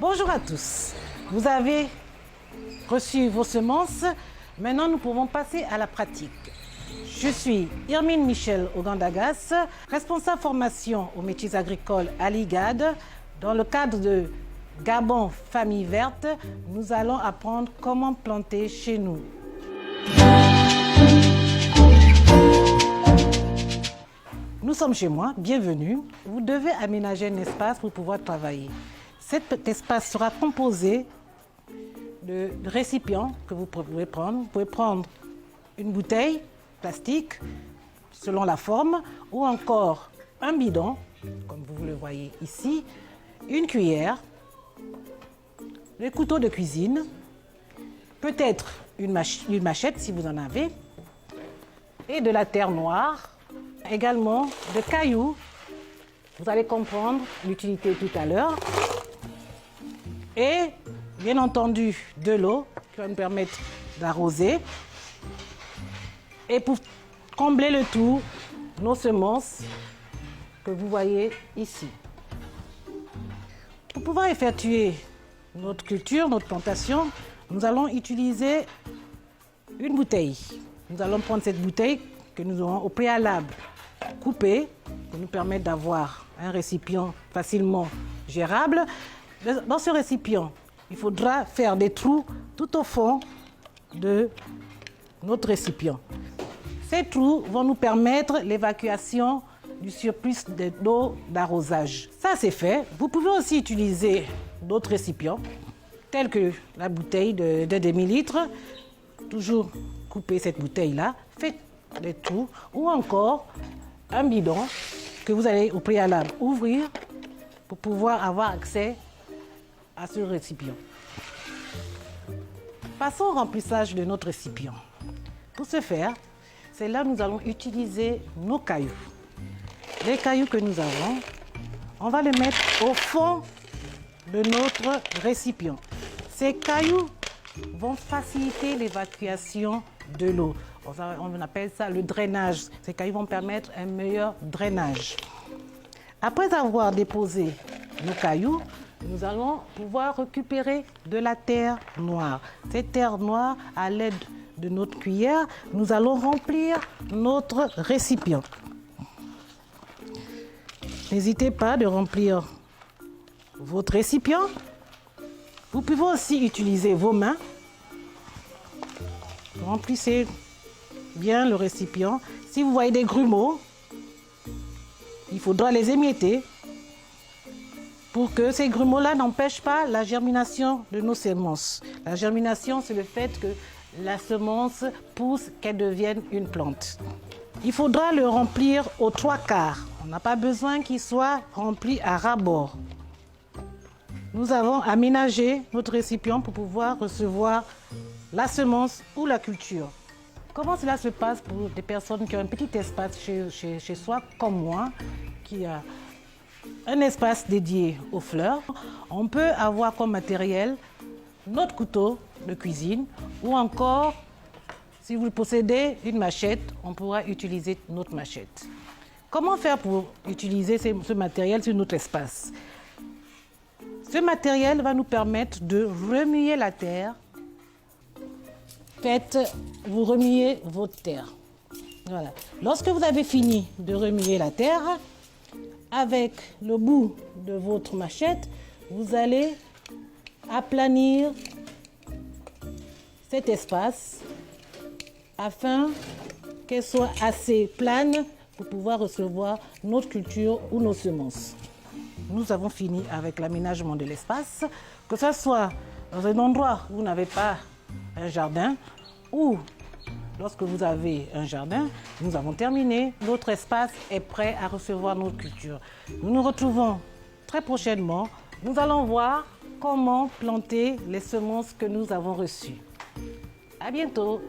Bonjour à tous. Vous avez reçu vos semences. Maintenant, nous pouvons passer à la pratique. Je suis Irmine Michel Ogandagas, responsable formation aux métiers agricoles à l'IGAD. Dans le cadre de Gabon Famille Verte, nous allons apprendre comment planter chez nous. Nous sommes chez moi, bienvenue. Vous devez aménager un espace pour pouvoir travailler. Cet espace sera composé de récipients que vous pouvez prendre. Vous pouvez prendre une bouteille plastique selon la forme ou encore un bidon, comme vous le voyez ici, une cuillère, le couteau de cuisine, peut-être une machette si vous en avez, et de la terre noire, également de cailloux. Vous allez comprendre l'utilité tout à l'heure. Et bien entendu de l'eau qui va nous permettre d'arroser. Et pour combler le tout, nos semences que vous voyez ici. Pour pouvoir effectuer notre culture, notre plantation, nous allons utiliser une bouteille. Nous allons prendre cette bouteille que nous aurons au préalable coupée pour nous permettre d'avoir un récipient facilement gérable. Dans ce récipient, il faudra faire des trous tout au fond de notre récipient. Ces trous vont nous permettre l'évacuation du surplus d'eau d'arrosage. Ça, c'est fait. Vous pouvez aussi utiliser d'autres récipients, tels que la bouteille de demi-litre. Toujours couper cette bouteille-là, faites les trous, ou encore un bidon que vous allez au préalable ouvrir pour pouvoir avoir accès à ce récipient. Passons au remplissage de notre récipient. Pour ce faire, c'est là que nous allons utiliser nos cailloux. Les cailloux que nous avons, on va les mettre au fond de notre récipient. Ces cailloux vont faciliter l'évacuation de l'eau. On appelle ça le drainage. Ces cailloux vont permettre un meilleur drainage. Après avoir déposé nos cailloux, nous allons pouvoir récupérer de la terre noire. Cette terre noire, à l'aide de notre cuillère, nous allons remplir notre récipient. N'hésitez pas de remplir votre récipient. Vous pouvez aussi utiliser vos mains. Remplissez bien le récipient. Si vous voyez des grumeaux, il faudra les émietter pour que ces grumeaux-là n'empêchent pas la germination de nos semences. La germination, c'est le fait que la semence pousse, qu'elle devienne une plante. Il faudra le remplir aux 3/4. On n'a pas besoin qu'il soit rempli à ras-bord. Nous avons aménagé notre récipient pour pouvoir recevoir la semence ou la culture. Comment cela se passe pour des personnes qui ont un petit espace chez soi, comme moi, qui a un espace dédié aux fleurs? On peut avoir comme matériel notre couteau de cuisine ou encore, si vous possédez une machette, on pourra utiliser notre machette. Comment faire pour utiliser ce matériel sur notre espace? Ce matériel va nous permettre de remuer la terre. Vous remuez votre terre. Voilà. Lorsque vous avez fini de remuer la terre, avec le bout de votre machette, vous allez aplanir cet espace afin qu'elle soit assez plane pour pouvoir recevoir notre culture ou nos semences. Nous avons fini avec l'aménagement de l'espace, que ce soit dans un endroit où vous n'avez pas un jardin ou lorsque vous avez un jardin, nous avons terminé. Notre espace est prêt à recevoir notre culture. Nous nous retrouvons très prochainement. Nous allons voir comment planter les semences que nous avons reçues. À bientôt.